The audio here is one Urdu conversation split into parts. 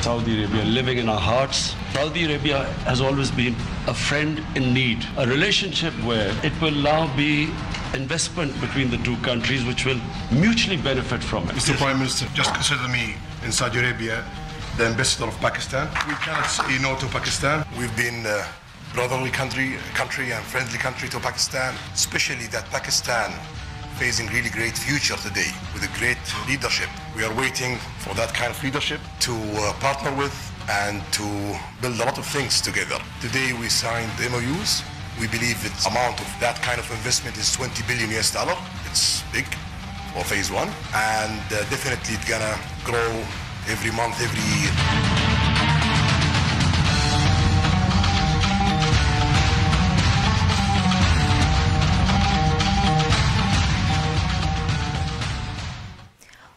Saudi Arabia living in our hearts. Saudi Arabia has always been a friend in need, a relationship where it will now be investment between the two countries which will mutually benefit from it. Mr. Prime Minister, just consider me in Saudi Arabia the ambassador of Pakistan. We cannot say no to Pakistan. We've been brotherly country and friendly country to Pakistan, especially that Pakistan facing really great future today with a great leadership. We are waiting for that kind of leadership to partner with and to build a lot of things together. Today we signed MOUs. We believe the amount of that kind of investment is $20 billion. It's big for phase one, and definitely it's gonna grow every month, every year.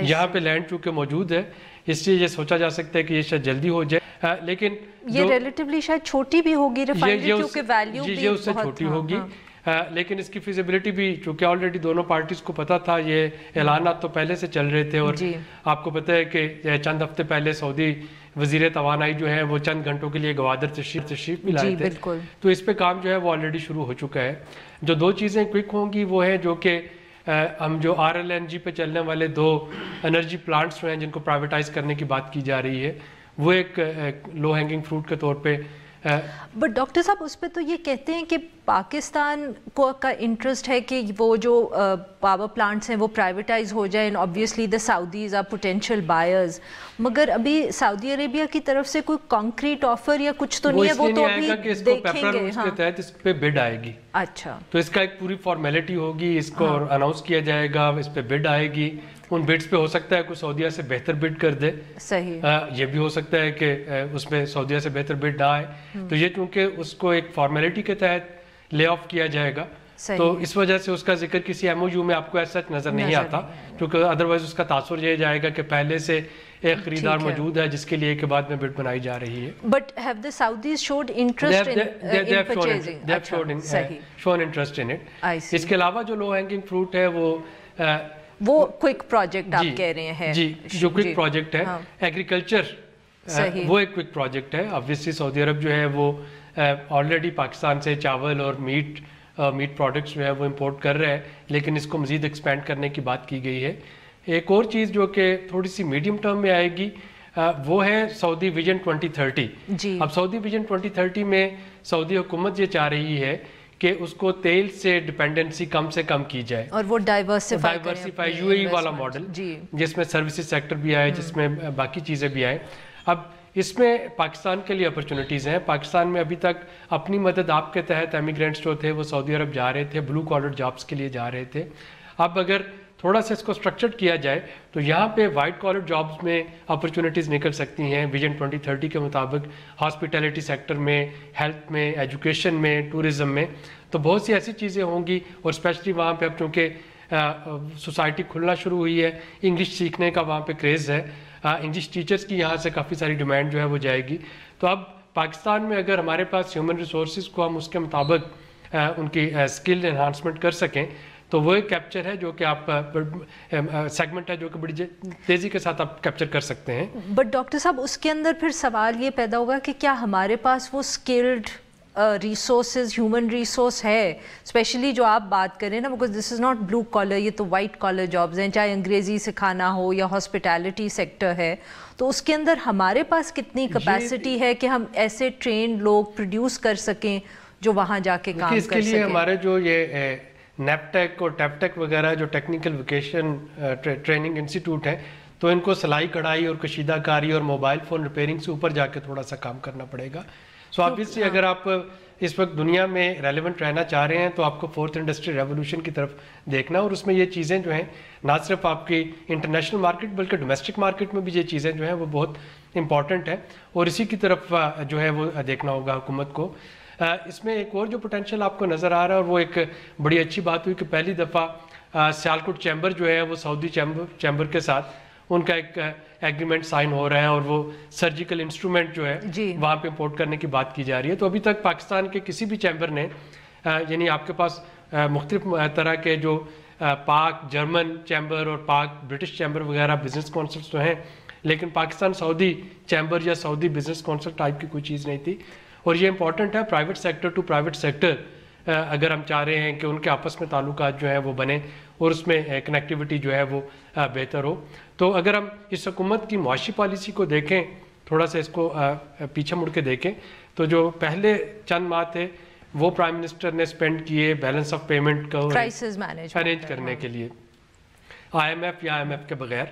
یہاں پہ لینڈ چونکہ موجود ہے اس لیے یہ سوچا جا سکتا ہے کہ یہ شاید جلدی ہو جائے، لیکن یہ ریلیٹیولی شاید چھوٹی بھی ہوگی ریفائنری کیونکہ ویلیو بھی یہ اس سے چھوٹی ہوگی، لیکن اس کی فیزیبلٹی بھی چونکہ آلریڈی دونوں پارٹیز کو پتا تھا، یہ اعلانات تو پہلے سے چل رہے تھے، اور آپ کو پتہ ہے کہ چند ہفتے پہلے سعودی وزیر توانائی جو ہیں وہ چند گھنٹوں کے لیے گوادر تشریف بھی لائے تھے، تو اس پہ کام جو ہے وہ آلریڈی شروع ہو چکا ہے۔ جو دو چیزیں کوئک ہوں گی وہ ہیں جو کہ ہم جو RLNG پہ چلنے والے 2 انرجی پلانٹس جو ہیں جن کو پرائیویٹائز کرنے کی بات کی جا رہی ہے، وہ ایک لو ہینگنگ فروٹ کے طور پہ۔ بٹ ڈاکٹر صاحب اس پہ تو یہ کہتے ہیں کہ پاکستان کو کا انٹرسٹ ہے کہ وہ جو پاور پلانٹس ہیں وہ پرائیویٹائز ہو جائیں، and obviously the Saudis are potential buyers, مگر ابھی سعودی عربیہ کی طرف سے کوئی کانکریٹ آفر یا کچھ تو نہیں ہے، وہ تو ابھی دیکھیں گے۔ اس کے تحت اس پہ بڈ آئے گی، اچھا، تو اس کا ایک پوری فارمیلٹی ہوگی، اس کو اناؤنس کیا جائے گا، اس پہ بڈ آئے گی، ان بڈز پہ ہو سکتا ہے کوئی سعودیہ سے بہتر بڈ کر دے، صحیح، یہ بھی ہو سکتا ہے کہ اس میں سعودیہ سے بہتر بڈ نہ آئے، تو یہ چونکہ اس کو ایک فارمیلٹی کے تحت لے آف کیا جائے گا، تو اس وجہ سے اس کا ذکر کسی MOU میں آپ کو ایسا نظر نہیں آتا، کیونکہ ادروائز اس کا تاثر یہ جائے گا کہ پہلے سے ایک خریدار موجود ہے جس کے لیے کے بعد میں بڈ بنائی جا رہی ہے۔ But have the Saudis showed interest in purchasing? They have shown interest in it. اس کے علاوہ جو لو ہینگنگ فروٹ ہے وہ کوئک پروجیکٹ آپ کہہ رہے ہیں، جی جو کوئک پروجیکٹ ہے ایگریکلچر، وہ ایک کوئک پروجیکٹ ہے۔ obviously سعودی عرب جو ہے وہ آلریڈی پاکستان سے چاول اور میٹ پروڈکٹس جو ہے وہ امپورٹ کر رہا ہے، لیکن اس کو مزید ایکسپینڈ کرنے کی بات کی گئی ہے۔ ایک اور چیز جو کہ تھوڑی سی میڈیم ٹرم میں آئے گی وہ ہے سعودی ویژن 2030۔ اب سعودی ویژن 2030 میں سعودی حکومت یہ چاہ رہی ہے کہ اس کو تیل سے ڈیپینڈنسی کم سے کم کی جائے، اور وہ ڈائیورسیفائی UAE والا ماڈل جس میں سروسز سیکٹر بھی آئے، جس میں باقی چیزیں بھی آئے۔ اب اس میں پاکستان کے لیے اپرچونٹیز ہیں۔ پاکستان میں ابھی تک اپنی مدد آپ کے تحت امیگرینٹس جو تھے وہ سعودی عرب جا رہے تھے، بلو کالر جابس کے لیے جا رہے تھے۔ اب اگر تھوڑا سا اس کو اسٹرکچرڈ کیا جائے تو یہاں پہ وائٹ کالر جابس میں اپرچونٹیز نکل سکتی ہیں ویژن 2030 کے مطابق، ہاسپٹیلٹی سیکٹر میں، ہیلتھ میں، ایجوکیشن میں، ٹورزم میں، تو بہت سی ایسی چیزیں ہوں گی، اور اسپیشلی وہاں پہ اب چونکہ سوسائٹی کھلنا شروع ہوئی ہے، انگلش سیکھنے کا وہاں پہ کریز ہے، انگلش ٹیچرز کی یہاں سے کافی ساری ڈیمانڈ جو ہے وہ جائے گی۔ تو اب پاکستان میں اگر ہمارے پاس ہیومن ریسورسز کو ہم اس کے مطابق ان کی اسکل انہانسمنٹ کر سکیں تو وہ ایک کیپچر ہے جو کہ آپ سیگمنٹ ہے جو کہ بڑی تیزی کے ساتھ آپ کیپچر کر سکتے ہیں۔ بٹ ڈاکٹر صاحب اس کے اندر پھر سوال یہ پیدا ہوگا کہ کیا ہمارے پاس وہ اسکلڈ ریسورسز، ہیومن ریسورس ہے، اسپیشلی جو آپ بات کریں نا، because this is not blue collar, یہ تو وائٹ کالر جابز ہیں، چاہے انگریزی سکھانا ہو یا ہاسپٹیلٹی سیکٹر ہے، تو اس کے اندر ہمارے پاس کتنی کیپیسٹی ہے کہ ہم ایسے ٹرینڈ لوگ پروڈیوس کر سکیں جو وہاں جا کے کام کر سکیں؟ اس کے لیے ہمارے جو یہ نیپٹیک اور ٹیپٹیک وغیرہ جو ٹیکنیکل ویکیشن ٹریننگ انسٹیٹیوٹ ہیں، تو ان کو سلائی کڑھائی اور کشیدہ کاری اور موبائل فون ریپیئرنگ سے اوپر جا کے تھوڑا سا کام کرنا پڑے گا۔ سو آبویسلی اگر آپ اس وقت دنیا میں ریلیونٹ رہنا چاہ رہے ہیں تو آپ کو 4th انڈسٹری ریولوشن کی طرف دیکھنا، اور اس میں یہ چیزیں جو ہیں نہ صرف آپ کی انٹرنیشنل مارکیٹ بلکہ ڈومیسٹک مارکیٹ میں بھی یہ چیزیں جو ہیں وہ بہت امپورٹنٹ ہیں، اور اسی کی طرف جو ہے وہ دیکھنا ہوگا حکومت کو۔ اس میں ایک اور جو پوٹینشیل آپ کو نظر آ رہا ہے، اور وہ ایک بڑی اچھی بات ہوئی کہ پہلی دفعہ سیالکوٹ چیمبر جو ہے وہ سعودی چیمبر کے ساتھ ان کا ایک ایگریمنٹ سائن ہو رہا ہے، اور وہ سرجیکل انسٹرومنٹ جو ہے وہاں پہ امپورٹ کرنے کی بات کی جا رہی ہے۔ تو ابھی تک پاکستان کے کسی بھی چیمبر نے، یعنی آپ کے پاس مختلف طرح کے جو پاک جرمن چیمبر اور پاک برٹش چیمبر وغیرہ بزنس کونسلس تو ہیں، لیکن پاکستان سعودی چیمبر یا سعودی بزنس کونسل ٹائپ کی کوئی چیز نہیں تھی، اور یہ امپورٹنٹ ہے private sector to private sector اگر ہم چاہ رہے ہیں کہ ان کے آپس میں تعلقات جو ہیں وہ بنے اور اس میں کنیکٹیوٹی جو ہے وہ بہتر ہو۔ تو اگر ہم اس حکومت کی معاشی پالیسی کو دیکھیں، تھوڑا سا اس کو پیچھے مڑ کے دیکھیں، تو جو پہلے چند ماہ تھے وہ پرائم منسٹر نے اسپینڈ کیے بیلنس آف پیمنٹ کو ارینج کرنے کے لیے IMF یا IMF کے بغیر۔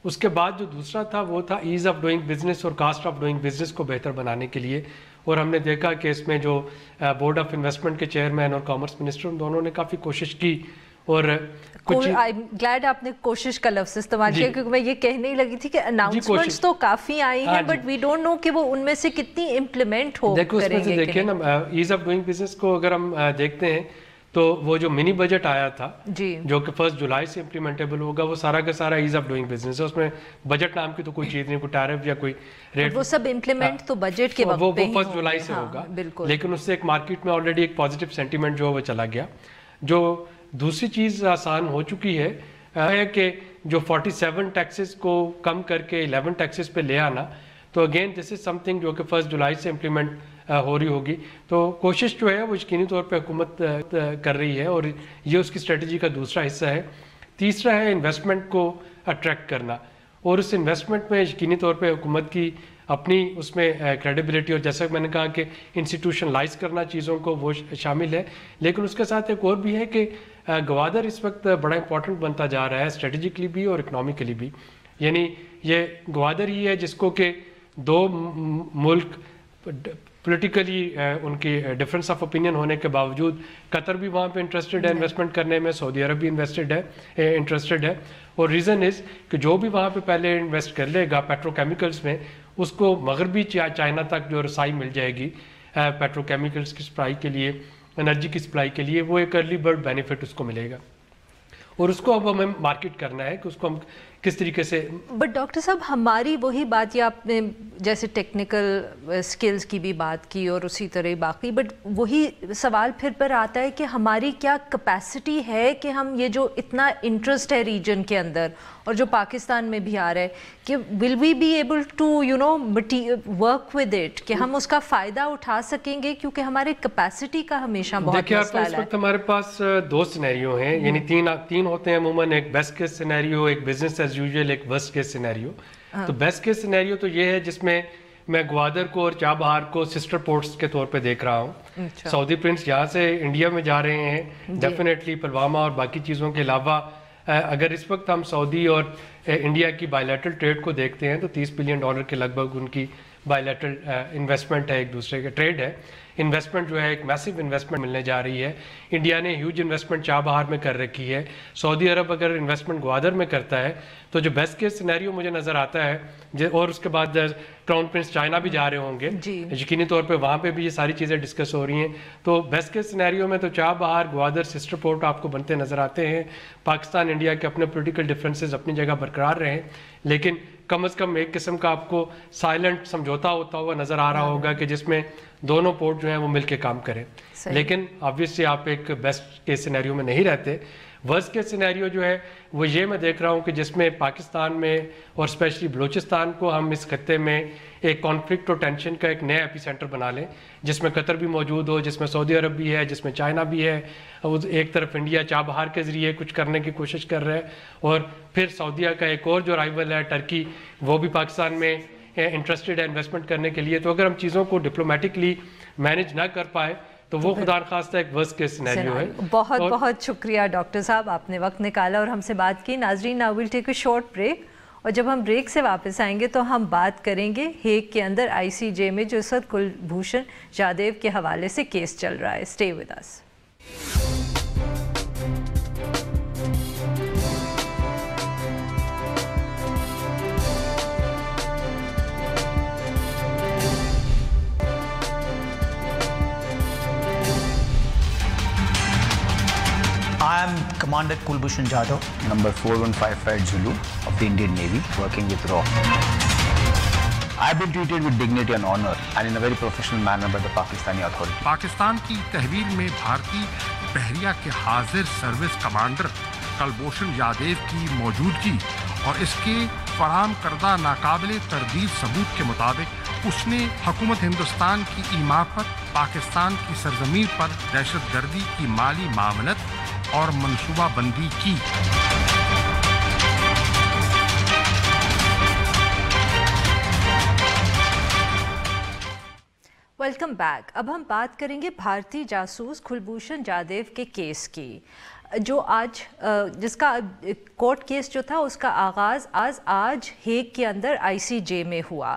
اس کے بعد جو دوسرا تھا وہ تھا ایز آف ڈوئنگ بزنس اور کاسٹ آف ڈوئنگ بزنس کو بہتر بنانے کے لیے، اور ہم نے دیکھا کہ اس میں جو بورڈ آف انویسٹمنٹ کے چیئرمین اور کامرس منسٹر دونوں نے کافی کوشش کی، اور گلیڈ آپ نے کوشش کا لفظ استعمال کیا، کیونکہ میں یہ کہنے ہی لگی تھی کہ اناؤنسمنٹس تو کافی آئی ہیں، بٹ وی ڈونٹ نو کہ وہ ان میں سے کتنی امپلیمنٹ ہو کریں گے۔ دیکھیں نا ایز آف ڈوئنگ بزنس کو اگر ہم دیکھتے ہیں تو وہ جو منی بجٹ آیا تھا جو کہ 1 جولائی سے امپلیمنٹیبل ہوگا وہ سارا کا سارا ایز آف ڈوئنگ بزنس ہے, اس میں بجٹ نام کی تو کوئی چیز نہیں, کوئی ٹیرف یا کوئی ریٹ, وہ سب امپلیمنٹ تو بجٹ کے وقت وہ 1 جولائی سے ہوگا, لیکن اس سے ایک مارکیٹ میں آلریڈی ایک پازیٹیو سینٹیمنٹ جو وہ چلا گیا. جو دوسری چیز آسان ہو چکی ہے کہ جو 47 ٹیکسز کو کم کر کے 11 ٹیکسز پہ لے آنا, تو again this is some thing جو کہ 1 جولائی سے امپلیمنٹ ہو رہی ہوگی. تو کوشش جو ہے وہ یقینی طور پہ حکومت کر رہی ہے اور یہ اس کی اسٹریٹجی کا دوسرا حصہ ہے. تیسرا ہے انویسٹمنٹ کو اٹریکٹ کرنا, اور اس انویسٹمنٹ میں یقینی طور پہ حکومت کی اپنی اس میں کریڈیبلٹی, اور جیسا کہ میں نے کہا کہ انسٹیٹیوشنلائز کرنا چیزوں کو وہ شامل ہے, لیکن اس کے ساتھ ایک اور بھی ہے کہ گوادر اس وقت بڑا امپورٹنٹ بنتا جا رہا ہے اسٹریٹجکلی بھی اور اکنامیکلی بھی. یعنی یہ گوادر ہی ہے جس کو کہ دو ملک پولیٹیکلی ان کی ڈفرینس آف اوپینین ہونے کے باوجود قطر بھی وہاں پہ انٹرسٹڈ ہے انویسٹمنٹ کرنے میں, سعودی عرب بھی انٹرسٹڈ ہے, اور ریزن از کہ جو بھی وہاں پہ پہلے انویسٹ کر لے گا پیٹرو کیمیکلز میں, اس کو مغربی چائنا تک جو رسائی مل جائے گی پیٹرو کیمیکلز کی سپلائی کے لیے, انرجی کی سپلائی کے لیے, وہ ایک ارلی برڈ بینیفٹ اس کو ملے گا, اور اس کو اب ہمیں مارکیٹ کرنا ہے کہ اس کو ہم کس طریقے سے. بٹ ڈاکٹر صاحب ہماری وہی بات, یہ آپ نے جیسے ٹیکنیکل سکلز کی بھی بات کی اور اسی طرح باقی, بٹ وہی سوال پھر پر آتا ہے کہ ہماری کیا کیپیسٹی ہے کہ ہم یہ جو اتنا انٹرسٹ ہے ریجن کے اندر اور جو پاکستان میں بھی آ رہا ہے کہ will we be able to work with it, کہ ہم اس کا فائدہ اٹھا سکیں گے, کیونکہ ہمارے کیپیسٹی کا ہمیشہ بہت مسئلہ ہے. اس وقت ہمارے پاس 2 سینیریو ہیں, یعنی تین ہوتے ہیں عموماً, ایک بیسٹ کیس سینیریو, ایک بزنس ایز یوزول, ایک ورسٹ کیس سینیریو. تو بیسٹ کیس سینیریو تو یہ ہے جس میں میں گوادر کو اور چابہار کو سسٹر پورٹس کے طور پہ دیکھ رہا ہوں. سعودی پرنس یہاں سے انڈیا میں جا رہے ہیں ڈیفینیٹلی, پلوامہ اور باقی چیزوں کے علاوہ اگر اس وقت ہم سعودی اور انڈیا کی بائیلیٹرل ٹریڈ کو دیکھتے ہیں تو $30 بلین کے لگ بھگ ان کی بائیلیٹرل انویسٹمنٹ ہے, ایک دوسرے کے ٹریڈ ہے. انویسٹمنٹ جو ہے ایک میسو انویسٹمنٹ ملنے جا رہی ہے. انڈیا نے ہیوج انویسٹمنٹ چابہار میں کر رکھی ہے. سعودی عرب اگر انویسٹمنٹ گوادر میں کرتا ہے تو جو بیسٹ کیس سینیریو مجھے نظر آتا ہے, اور اس کے بعد کراؤن پرنس چائنا بھی جا رہے ہوں گے, یقینی طور پہ وہاں پہ بھی یہ ساری چیزیں ڈسکس ہو رہی ہیں. تو بیسٹ کیس سینیریو میں تو چابہار گوادر سسٹر پورٹ آپ کو بنتے نظر آتے ہیں. پاکستان انڈیا کے اپنے پولیٹیکل ڈفرینسز اپنی جگہ برقرار رہیں, لیکن کم از کم ایک قسم کا آپ کو سائلنٹ سمجھوتا ہوتا ہوا نظر آ رہا ہوگا کہ جس میں دونوں پورٹ جو ہیں وہ مل کے کام کریں. لیکن آبویسلی آپ ایک بیسٹ کیس سینیریو میں نہیں رہتے. ورسٹ کیس سینیریو جو ہے وہ یہ میں دیکھ رہا ہوں کہ جس میں پاکستان میں اور اسپیشلی بلوچستان کو ہم اس خطے میں ایک کانفلکٹ اور ٹینشن کا ایک نیا ایپی سینٹر بنا لیں, جس میں قطر بھی موجود ہو, جس میں سعودی عرب بھی ہے, جس میں چائنا بھی ہے. ایک طرف انڈیا چابہار کے ذریعے کچھ کرنے کی کوشش کر رہا ہے, اور پھر سعودیہ کا ایک اور جو رائیول ہے ٹرکی, وہ بھی پاکستان میں انٹرسٹڈ ہے انویسٹمنٹ کرنے کے لیے. تو اگر ہم چیزوں کو ڈپلومیٹکلی مینج نہ کر پائے تو وہ خدا نخواستہ ایک ورسٹ کیس سینیریو ہے. بہت بہت شکریہ ڈاکٹر صاحب, آپ نے وقت نکالا اور ہم سے بات کی. ناظرین, now we'll take a short break, اور جب ہم بریک سے واپس آئیں گے تو ہم بات کریں گے ہیگ کے اندر ICJ میں جو اس وقت کلبھوشن جادیو کے حوالے سے کیس چل رہا ہے. Stay with us. I am Commander Kulbhushan Jadhav, number 4155 Zulu of the Indian Navy, working with RAW. I have been treated with dignity and honor and in a very professional manner by the Pakistani authorities. Pakistan کی تحویل میں بھارتی بحریہ کے حاضر سروس کمانڈر کلبھوشن یادیو کی موجودگی اور اس کے فراہم کردہ ناقابل تردید ثبوت کے مطابق اس نے حکومت ہندوستان کی ایما پر پاکستان کی سرزمین پر دہشت گردی کی مالی معاملت اور منصوبہ بندی کی. Welcome back. اب ہم بات کریں گے بھارتی جاسوس کلبھوشن جادیو کے کیس کی, جو آج جس کا کورٹ کیس جو تھا اس کا آغاز آج ہیگ کے اندر ICJ میں ہوا.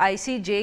ICJ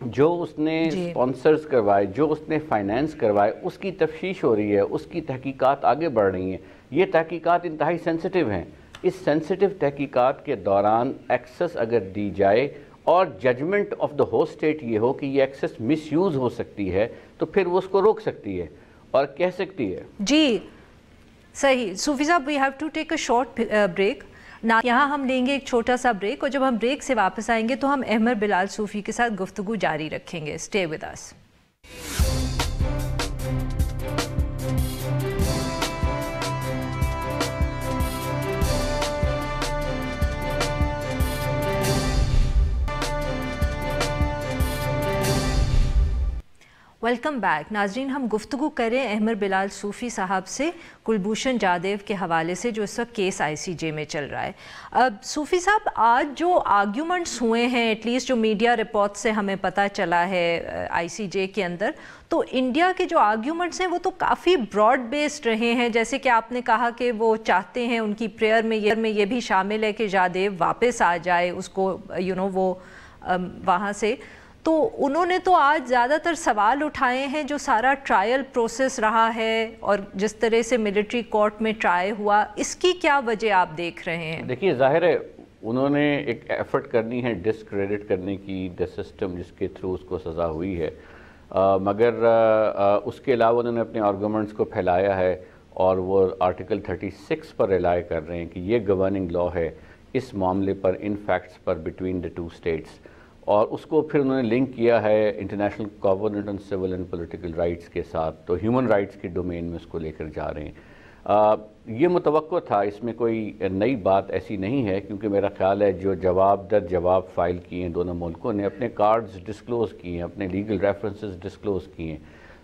جو اس نے سپانسرز کروائے, جو اس نے فائنینس کروائے, اس کی تفتیش ہو رہی ہے, اس کی تحقیقات آگے بڑھ رہی ہیں. یہ تحقیقات انتہائی سینسٹیو ہیں. اس سینسٹیو تحقیقات کے دوران ایکسس اگر دی جائے اور judgement of the host state یہ ہو کہ یہ ایکسس مس یوز ہو سکتی ہے, تو پھر وہ اس کو روک سکتی ہے اور کہہ سکتی ہے. جی صحیح. صوفی صاحب, we have to take a short break. یہاں ہم لیں گے ایک چھوٹا سا بریک, اور جب ہم بریک سے واپس آئیں گے تو ہم احمر بلال صوفی کے ساتھ گفتگو جاری رکھیں گے. Stay with us. Welcome back. ناظرین, ہم گفتگو کریں احمر بلال صوفی صاحب سے کلبھوشن جادیو کے حوالے سے, جو اس وقت کیس آئی سی جے میں چل رہا ہے. صوفی صاحب, آج جو آرگیومنٹس ہوئے ہیں, ایٹ لیسٹ جو میڈیا رپورٹ سے ہمیں پتہ چلا ہے آئی سی جے کے اندر, تو انڈیا کے جو آرگیومنٹس ہیں وہ تو کافی براڈ بیسڈ رہے ہیں. جیسے کہ آپ نے کہا کہ وہ چاہتے ہیں, ان کی پریئر میں یہ بھی شامل ہے کہ جادیو واپس آ جائے, اس کو وہ وہاں سے. تو انہوں نے تو آج زیادہ تر سوال اٹھائے ہیں جو سارا ٹرائل پروسیس رہا ہے اور جس طرح سے ملٹری کورٹ میں ٹرائی ہوا, اس کی کیا وجہ آپ دیکھ رہے ہیں؟ دیکھیے, ظاہر ہے انہوں نے ایک ایفرٹ کرنی ہے ڈسکریڈٹ کرنے کی دا سسٹم جس کے تھرو اس کو سزا ہوئی ہے, مگر اس کے علاوہ انہوں نے اپنے آرگومنٹس کو پھیلایا ہے اور وہ آرٹیکل 36 پر ریلائی کر رہے ہیں کہ یہ گورننگ لا ہے اس معاملے پر, ان فیکٹس پر بٹوین دا ٹو اسٹیٹس, اور اس کو پھر انہوں نے لنک کیا ہے international covenant on civil and political rights کے ساتھ, تو ہیومن رائٹس کے ڈومین میں اس کو لے کر جا رہے ہیں. یہ متوقع تھا, اس میں کوئی نئی بات ایسی نہیں ہے, کیونکہ میرا خیال ہے جو جواب در جواب فائل کیے ہیں دونوں ملکوں نے, اپنے کارڈز ڈسکلوز کیے ہیں, اپنے لیگل ریفرنسز ڈسکلوز کیے ہیں.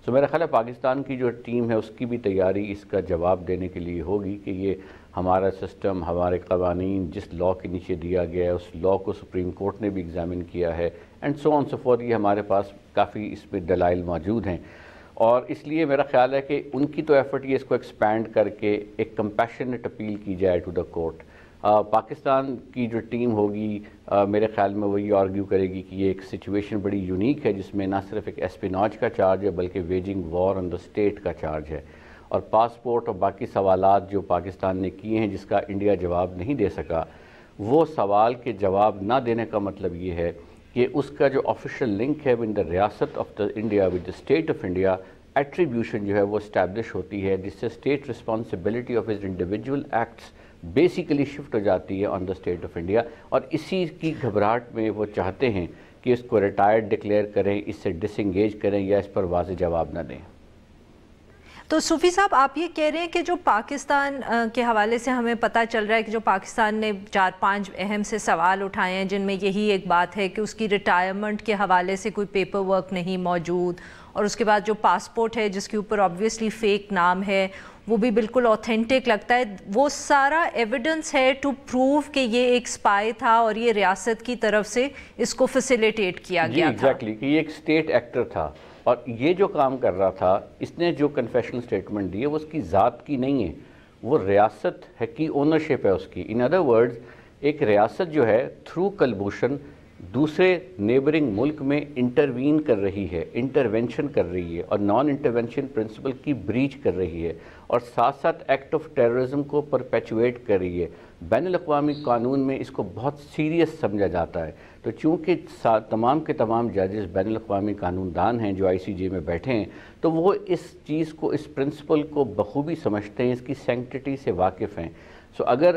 سو میرا خیال ہے پاکستان کی جو ٹیم ہے اس کی بھی تیاری اس کا جواب دینے کے لیے ہوگی کہ یہ ہمارا سسٹم, ہمارے قوانین جس لاء کے نیچے دیا گیا ہے اس لاء کو سپریم کورٹ نے بھی ایگزامن کیا ہے, and so on so forth. یہ ہمارے پاس کافی اس پہ دلائل موجود ہیں, اور اس لیے میرا خیال ہے کہ ان کی تو ایفرٹ یہ اس کو ایکسپینڈ کر کے ایک کمپیشنٹ اپیل کی جائے ٹو دا کورٹ. پاکستان کی جو ٹیم ہوگی میرے خیال میں وہ یہ آرگیو کرے گی کہ یہ ایک سچویشن بڑی یونیک ہے جس میں نہ صرف ایک اسپیناج کا چارج ہے بلکہ waging war on the state کا چارج ہے, اور پاسپورٹ اور باقی سوالات جو پاکستان نے کیے ہیں جس کا انڈیا جواب نہیں دے سکا, وہ سوال کے جواب نہ دینے کا مطلب یہ ہے کہ اس کا جو آفیشیل لنک ہے ود دا ریاست of the India, with the state of India, attribution جو ہے وہ اسٹیبلش ہوتی ہے, جس سے state responsibility of his individual acts basically shift ہو جاتی ہے on the state of India. اور اسی کی گھبراہٹ میں وہ چاہتے ہیں کہ اس کو ریٹائرڈ ڈکلیئر کریں, اس سے ڈس انگیج کریں یا اس پر واضح جواب نہ دیں. تو صوفی صاحب, آپ یہ کہہ رہے ہیں کہ جو پاکستان کے حوالے سے ہمیں پتہ چل رہا ہے کہ جو پاکستان نے 4-5 اہم سے سوال اٹھائے ہیں, جن میں یہی ایک بات ہے کہ اس کی ریٹائرمنٹ کے حوالے سے کوئی پیپر ورک نہیں موجود, اور اس کے بعد جو پاسپورٹ ہے جس کے اوپر آبویسلی فیک نام ہے وہ بھی بالکل اوتھینٹک لگتا ہے, وہ سارا ایویڈنس ہے ٹو پروو کہ یہ ایک اسپائی تھا اور یہ ریاست کی طرف سے اس کو فیسیلیٹیٹ کیا گیا تھا. ایگزیکٹلی, کہ یہ ایک اسٹیٹ ایکٹر تھا, اور یہ جو کام کر رہا تھا, اس نے جو کنفیشنل اسٹیٹمنٹ دی ہے وہ اس کی ذات کی نہیں ہے, وہ ریاست ہے کی اونرشپ ہے اس کی. ان ادر ورڈز, ایک ریاست جو ہے تھرو کلبھوشن دوسرے نیبرنگ ملک میں انٹروین کر رہی ہے, انٹرونشن کر رہی ہے, اور نان انٹرونشن پرنسپل کی بریچ کر رہی ہے, اور ساتھ ساتھ ایکٹ آف ٹیررزم کو پرپیچویٹ کر رہی ہے. بین الاقوامی قانون میں اس کو بہت سیریس سمجھا جاتا ہے. تو چونکہ تمام کے تمام ججز بین الاقوامی قانون دان ہیں جو آئی سی جے میں بیٹھے ہیں, تو وہ اس چیز کو, اس پرنسپل کو بخوبی سمجھتے ہیں, اس کی سینکٹیٹی سے واقف ہیں. سو اگر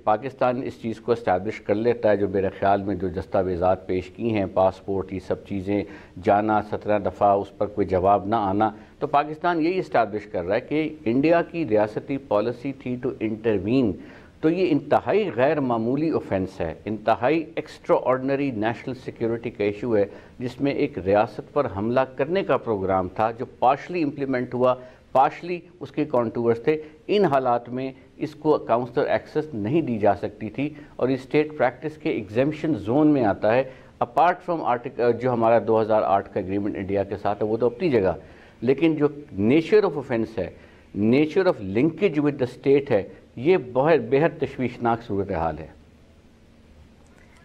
پاکستان اس چیز کو اسٹیبلش کر لیتا ہے, جو میرے خیال میں جو دستاویزات پیش کی ہیں, پاسپورٹ, یہ سب چیزیں جانا 17 دفعہ, اس پر کوئی جواب نہ آنا, تو پاکستان یہی اسٹیبلش کر رہا ہے کہ انڈیا کی ریاستی پالیسی تھی ٹو انٹروین. تو یہ انتہائی غیر معمولی اوفینس ہے, انتہائی ایکسٹرا آرڈنری نیشنل سیکیورٹی کا ایشو ہے, جس میں ایک ریاست پر حملہ کرنے کا پروگرام تھا جو پارشلی امپلیمنٹ ہوا, پارشلی اس کے کانٹورز تھے. ان حالات میں اس کو کاؤنسلر ایکسس نہیں دی جا سکتی تھی, اور یہ اسٹیٹ پریکٹس کے ایگزیمپشن زون میں آتا ہے, اپارٹ فرام آرٹیکل جو ہمارا 2008 کا اگریمنٹ انڈیا کے ساتھ ہے وہ تو اپنی جگہ, لیکن جو نیچر آف اوفینس ہے, nature of linkage with the state ہے, یہ بہت بےحد تشویشناک صورتحال ہے.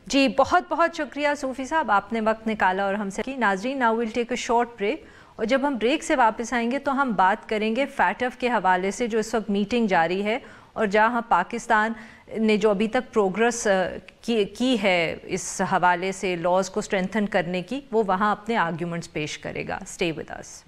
جی بہت بہت شکریہ صوفی صاحب، آپ نے وقت نکالا اور ہم سے کی. ناظرین، now we'll take a short break, اور جب ہم بریک سے واپس آئیں گے تو ہم بات کریں گے فیٹف کے حوالے سے جو اس وقت میٹنگ جاری ہے، اور جہاں پاکستان نے جو ابھی تک پروگرس کی ہے اس حوالے سے لاز کو اسٹرینتھن کرنے کی، وہ وہاں اپنے آرگیومنٹس پیش کرے گا. Stay with us.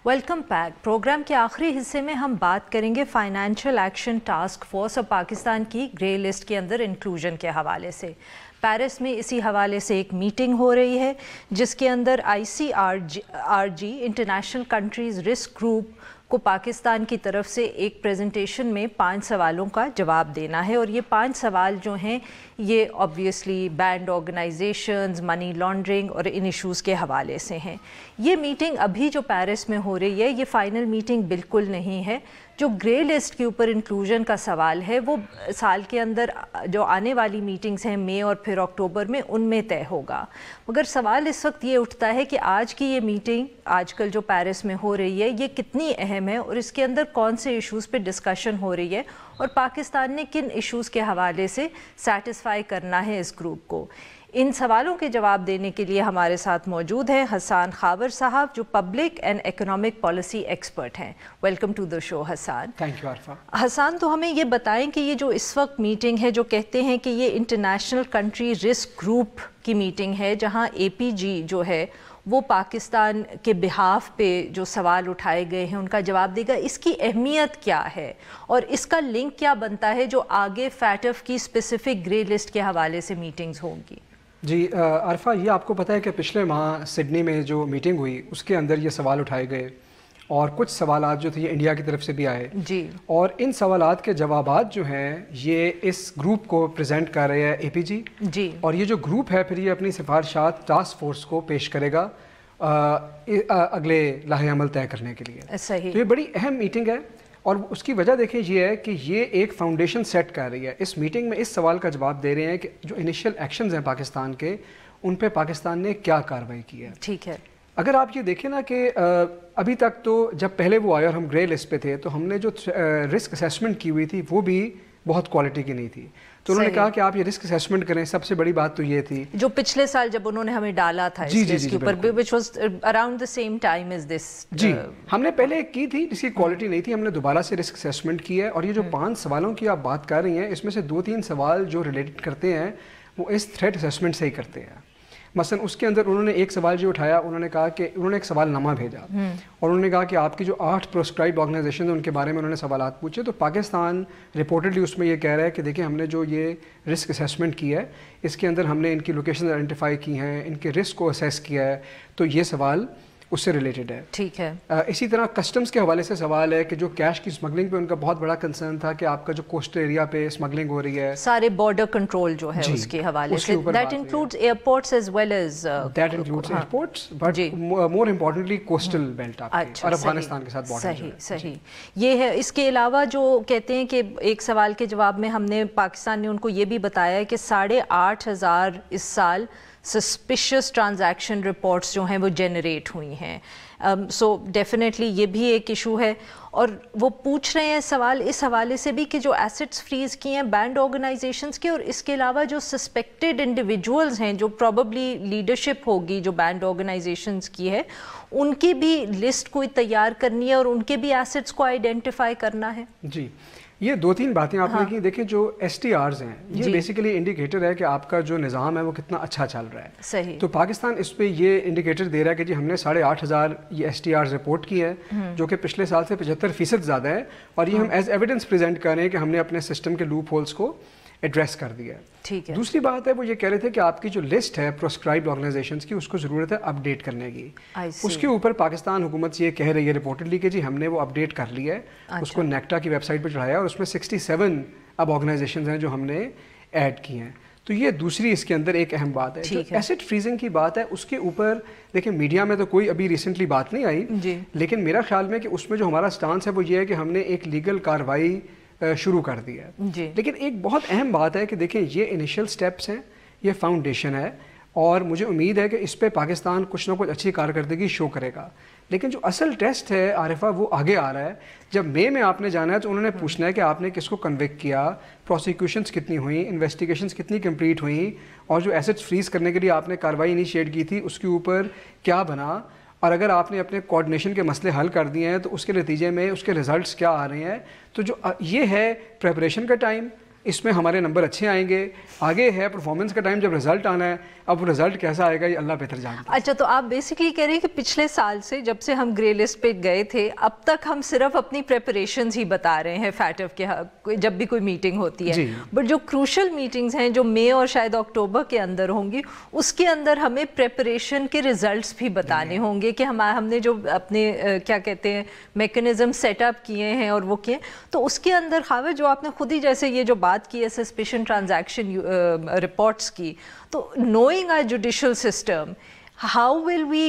Welcome back. Programme کے آخری حصے میں ہم بات کریں گے فائنینشیل ایکشن ٹاسک فورس اور پاکستان کی گرے لسٹ کے اندر انکلوژن کے حوالے سے. پیرس میں اسی حوالے سے ایک میٹنگ ہو رہی ہے جس کے اندر ICRG international countries risk group کو پاکستان کی طرف سے ایک پریزنٹیشن میں 5 سوالوں کا جواب دینا ہے، اور یہ 5 سوال جو ہیں یہ obviously banned organisations, money laundering اور ان ایشوز کے حوالے سے ہیں. یہ میٹنگ ابھی جو پیرس میں ہو رہی ہے یہ فائنل میٹنگ بالکل نہیں ہے. جو گرے لسٹ کے اوپر انکلوژن کا سوال ہے وہ سال کے اندر جو آنے والی میٹنگز ہیں مئی اور پھر اکتوبر میں، ان میں طے ہوگا. مگر سوال اس وقت یہ اٹھتا ہے کہ آج کی یہ میٹنگ آج کل جو پیرس میں ہو رہی ہے یہ کتنی اہم ہے، اور اس کے اندر کون سے ایشوز پہ ڈسکشن ہو رہی ہے، اور پاکستان نے کن ایشوز کے حوالے سے سیٹسفائی کرنا ہے اس گروپ کو. ان سوالوں کے جواب دینے کے لیے ہمارے ساتھ موجود ہیں حسان خاور صاحب جو public and economic policy expert ہیں. Welcome to the show Hassan. Thank you Arfa. Hassan, تو ہمیں یہ بتائیں کہ یہ جو اس وقت میٹنگ ہے جو کہتے ہیں کہ یہ انٹرنیشنل کنٹری رسک گروپ کی میٹنگ ہے جہاں APG جو ہے وہ پاکستان کے بہاف پہ جو سوال اٹھائے گئے ہیں ان کا جواب دے گا، اس کی اہمیت کیا ہے اور اس کا لنک کیا بنتا ہے جو آگے فیٹف کی اسپیسیفک گرے لسٹ کے حوالے سے میٹنگز ہوں گی؟ جی عارفہ، یہ آپ کو پتہ ہے کہ پچھلے ماہ سڈنی میں جو میٹنگ ہوئی اس کے اندر یہ سوال اٹھائے گئے، اور کچھ سوالات جو تھے یہ انڈیا کی طرف سے بھی آئے جی، اور ان سوالات کے جوابات جو ہیں یہ اس گروپ کو پریزنٹ کر رہے ہیں APG جی، اور یہ جو گروپ ہے پھر یہ اپنی سفارشات ٹاسک فورس کو پیش کرے گا اگلے لاہ عمل طے کرنے کے لیے. صحیح. تو یہ بڑی اہم میٹنگ ہے، اور اس کی وجہ دیکھیں یہ ہے کہ یہ ایک فاؤنڈیشن سیٹ کر رہی ہے. اس میٹنگ میں اس سوال کا جواب دے رہے ہیں کہ جو انیشیل ایکشنز ہیں پاکستان کے، ان پہ پاکستان نے کیا کارروائی کی ہے. ٹھیک ہے. اگر آپ یہ دیکھیں نا کہ ابھی تک تو جب پہلے وہ آئے اور ہم گرے لسٹ پہ تھے تو ہم نے جو رسک اسیسمنٹ کی ہوئی تھی وہ بھی بہت کوالٹی کی نہیں تھی. تو انہوں نے کہا کہ آپ یہ رسک اسیسمنٹ کریں. سب سے بڑی بات تو یہ تھی جو پچھلے سال جب انہوں نے ہمیں ڈالا تھا اس لسٹ کے اوپر which was around the same time as this. جی، ہم نے پہلے کی تھی جس کی کوالٹی نہیں تھی، ہم نے دوبارہ سے رسک اسیسمنٹ کی ہے. اور یہ جو 5 سوالوں کی آپ بات کر رہی ہیں اس میں سے 2-3 سوال جو ریلیٹڈ کرتے ہیں وہ اس تھریٹ اسیسمنٹ سے ہی کرتے ہیں. مثلا اس کے اندر انہوں نے ایک سوال جو اٹھایا، انہوں نے کہا کہ انہوں نے ایک سوال نامہ بھیجا اور انہوں نے کہا کہ آپ کی جو 8 پروسکرائب آرگنائزیشن ہیں ان کے بارے میں انہوں نے سوالات پوچھے. تو پاکستان رپورٹڈلی اس میں یہ کہہ رہا ہے کہ دیکھیں ہم نے جو یہ رسک اسیسمنٹ کی ہے اس کے اندر ہم نے ان کی لوکیشن آئیڈینٹیفائی کی ہیں، ان کے رسک کو اسیس کیا ہے. تو یہ سوال اس سے ریلیٹڈ ہے. ٹھیک ہے. اسی طرح کسٹمز کے حوالے سے سوال ہے کہ جو کیش کی اسمگلنگ پہ ان کا بہت بڑا کنسرن تھا کہ آپ کا جو کوسٹل ایریا پہ اسمگلنگ ہو رہی ہے، سارے بارڈر کنٹرول جو ہے اس کے حوالے سے that includes airports as well as that includes airports but more importantly coastal belt آپ کے اور افغانستان کے ساتھ بارڈر. صحیح. یہ ہے. اس کے علاوہ جو کہتے ہیں کہ ایک سوال کے جواب میں ہم نے پاکستان نے ان کو یہ بھی بتایا ہے کہ 8,500 اس سال سسپیشس ٹرانزیکشن رپورٹس جو ہیں وہ جنریٹ ہوئی ہیں. سو ڈیفینیٹلی یہ بھی ایک ایشو ہے. اور وہ پوچھ رہے ہیں سوال اس حوالے سے بھی کہ جو ایسٹس فریز کی ہیں بینڈ آرگنائزیشنس کے، اور اس کے علاوہ جو سسپیکٹڈ انڈیویجولز ہیں جو پروبیبلی لیڈرشپ ہوگی جو بینڈ آرگنائزیشنس کی ہے، ان کی بھی لسٹ کوئی تیار کرنی ہے اور ان کے بھی ایسٹس کو آئیڈینٹیفائی کرنا ہے. جی، یہ 2-3 باتیں آپ نے کی. دیکھیں جو STRs ہیں یہ بیسیکلی انڈیکیٹر ہے کہ آپ کا جو نظام ہے وہ کتنا اچھا چل رہا ہے. صحیح. تو پاکستان اس پہ یہ انڈیکیٹر دے رہا ہے کہ جی ہم نے 8,500 یہ STRs رپورٹ کی ہے جو کہ پچھلے سال سے 75% زیادہ ہے، اور یہ ہم ایز ایویڈنس پریزنٹ کر رہے ہیں کہ ہم نے اپنے سسٹم کے لوپ ہولز کو ایڈریس کر دیا ہے. ٹھیک ہے. دوسری بات ہے وہ یہ کہہ رہے تھے کہ آپ کی جو لسٹ ہے پروسکرائبڈ آرگنائزیشنز کی اس کو ضرورت ہے اپ ڈیٹ کرنے کی. اس کے اوپر پاکستان حکومت یہ کہہ رہی ہے رپورٹڈلی کہ جی ہم نے وہ اپ ڈیٹ کر لیا ہے. اس کو نیکٹا کی ویب سائٹ پہ چڑھایا اور اس میں 67 اب آرگنائزیشنز ہیں جو ہم نے ایڈ کی ہیں. تو یہ دوسری اس کے اندر ایک اہم بات ہے. جو ایسٹ فریزنگ کی بات ہے اس کے اوپر دیکھیں میڈیا میں تو کوئی ابھی ریسنٹلی بات نہیں آئی, لیکن میرا خیال میں کہ اس میں جو ہمارا سٹانس ہے وہ یہ ہے کہ ہم نے ایک لیگل کارروائی شروع کر دی ہے. لیکن ایک بہت اہم بات ہے کہ دیکھیں یہ انیشیل سٹیپس ہیں, یہ فاؤنڈیشن ہے, اور مجھے امید ہے کہ اس پہ پاکستان کچھ نہ کچھ اچھی کارکردگی شو کرے گا. لیکن جو اصل ٹیسٹ ہے عارفہ وہ آگے آ رہا ہے. جب مئی میں آپ نے جانا ہے تو انہوں نے پوچھنا ہے کہ آپ نے کس کو کنوکٹ کیا, پروسیکیوشنز کتنی ہوئیں, انویسٹیگیشنز کتنی کمپلیٹ ہوئیں, اور جو ایسٹس فریز کرنے کے لیے آپ نے کارروائی انیشیٹ کی تھی اس کے اوپر کیا بنا, اور اگر آپ نے اپنے کوآرڈینیشن کے مسئلے حل کر دیے ہیں تو اس کے نتیجے میں اس کے ریزلٹس کیا آ رہے ہیں. تو جو یہ ہے پریپریشن کا ٹائم, اس میں ہمارے نمبر اچھے آئیں گے. آگے ہے پرفارمنس کا ٹائم جب رزلٹ آنا ہے, اب رزلٹ کیسا آئے گا یہ اللہ بہتر جانتا ہے. اچھا, تو آپ بیسیکلی کہہ رہے ہیں کہ پچھلے سال سے جب سے ہم گرے لسٹ پہ گئے تھے اب تک ہم صرف اپنی پریپریشنز ہی بتا رہے ہیں فیٹف کے جب بھی کوئی میٹنگ ہوتی ہے, بٹ جو کروشل میٹنگز ہیں جو مئی اور شاید اکتوبر کے اندر ہوں گی اس کے اندر ہمیں پریپریشن کے ریزلٹس بھی بتانے ہوں گے کہ ہم نے جو اپنے کیا کہتے ہیں میکنزم سیٹ اپ کیے ہیں اور وہ کیے, تو اس کے اندر خاوہ جو آپ نے خود ہی جیسے یہ جو بات کی ہے سسپیشن ٹرانزیکشن رپورٹس کی, تو knowing our judicial system, how will we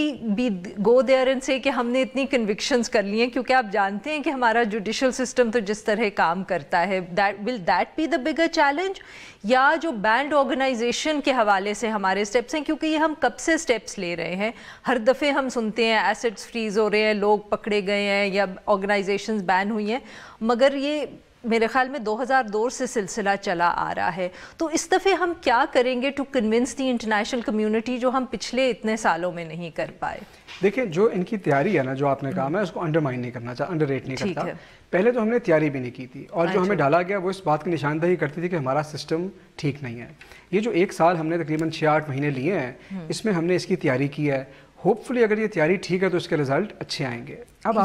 go there and say کہ ہم نے اتنی کنوکشنز کر لی ہیں, کیونکہ آپ جانتے ہیں کہ ہمارا جوڈیشل سسٹم تو جس طرح کام کرتا ہے, will that be the bigger challenge, یا جو بینڈ آرگنائزیشن کے حوالے سے ہمارے سٹیپس ہیں, کیونکہ یہ ہم کب سے سٹیپس لے رہے ہیں, ہر دفعے ہم سنتے ہیں ایسٹس فریز ہو رہے ہیں, لوگ پکڑے گئے ہیں یا آرگنائزیشنز بین ہوئی ہیں, مگر یہ میرے خیال میں 2002 سے سلسلہ چلا آ رہا ہے. تو اس دفعہ ہم کیا کریں گے to convince the international community جو ہم پچھلے اتنے سالوں میں نہیں کر پائے؟ دیکھیں جو ان کی تیاری ہے نا, جو آپ نے کہا, میں اس کو انڈرمائن نہیں کرنا چاہتا, انڈر ریٹ نہیں کرتا. پہلے تو ہم نے تیاری بھی نہیں کی تھی, اور جو ہمیں ڈالا گیا وہ اس بات کی نشاندہی کرتی تھی کہ ہمارا سسٹم ٹھیک نہیں ہے. یہ جو ایک سال ہم نے تقریباً 6-8 مہینے لیے ہیں, اس میں ہم نے اس کی تیاری کی ہے. ہوپ فلی اگر یہ تیاری ٹھیک ہے تو اس کے رزلٹ اچھے آئیں گے.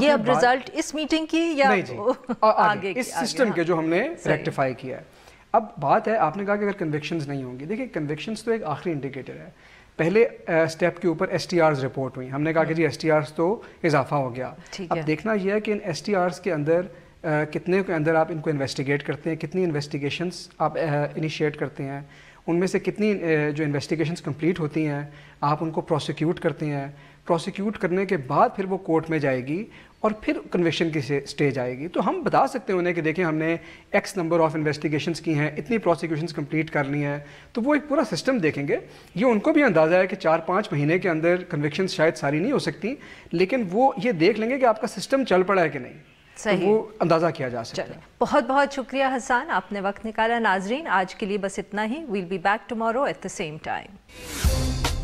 یہ اب رزلٹ اس میٹنگ کی یا آگے اس سسٹم کے جو ہم نے ریکٹیفائی کیا ہے. اب بات ہے, آپ نے کہا کہ اگر کنوکشنز نہیں ہوں گی, دیکھیں کنوکشنز تو ایک آخری انڈیکیٹر ہے. پہلے اسٹیپ کے اوپر ایس ٹی آرز رپورٹ ہوئی, ہم نے کہا کہ جی ایس ٹی آرز تو اضافہ ہو گیا. اب دیکھنا یہ ہے کہ ان ایس ٹی آرز کے اندر کتنے کے اندر آپ ان کو انویسٹیگیٹ کرتے ہیں, کتنی انویسٹیگیشنز آپ انیشیٹ کرتے ہیں, ان میں سے کتنی جو انویسٹیگیشنز کمپلیٹ ہوتی ہیں آپ ان کو پروسیکیوٹ کرتے ہیں. پروسیکیوٹ کرنے کے بعد پھر وہ کورٹ میں جائے گی اور پھر کنوکشن کی سٹیج آئے گی. تو ہم بتا سکتے ہیں انہیں کہ دیکھیں ہم نے ایکس نمبر آف انویسٹیگیشنز کی ہیں, اتنی پروسیکیوشنز کمپلیٹ کر لی ہیں, تو وہ ایک پورا سسٹم دیکھیں گے. یہ ان کو بھی اندازہ ہے کہ 4-5 مہینے کے اندر کنوکشنز شاید ساری نہیں ہو سکتی, لیکن وہ یہ دیکھ لیں گے کہ آپ کا سسٹم چل پڑا ہے کہ نہیں, تو وہ اندازہ کیا جا سکتا ہے. بہت بہت شکریہ حسان, آپ نے وقت نکالا. ناظرین آج کے لیے بس اتنا ہی. We'll be back tomorrow at the same time.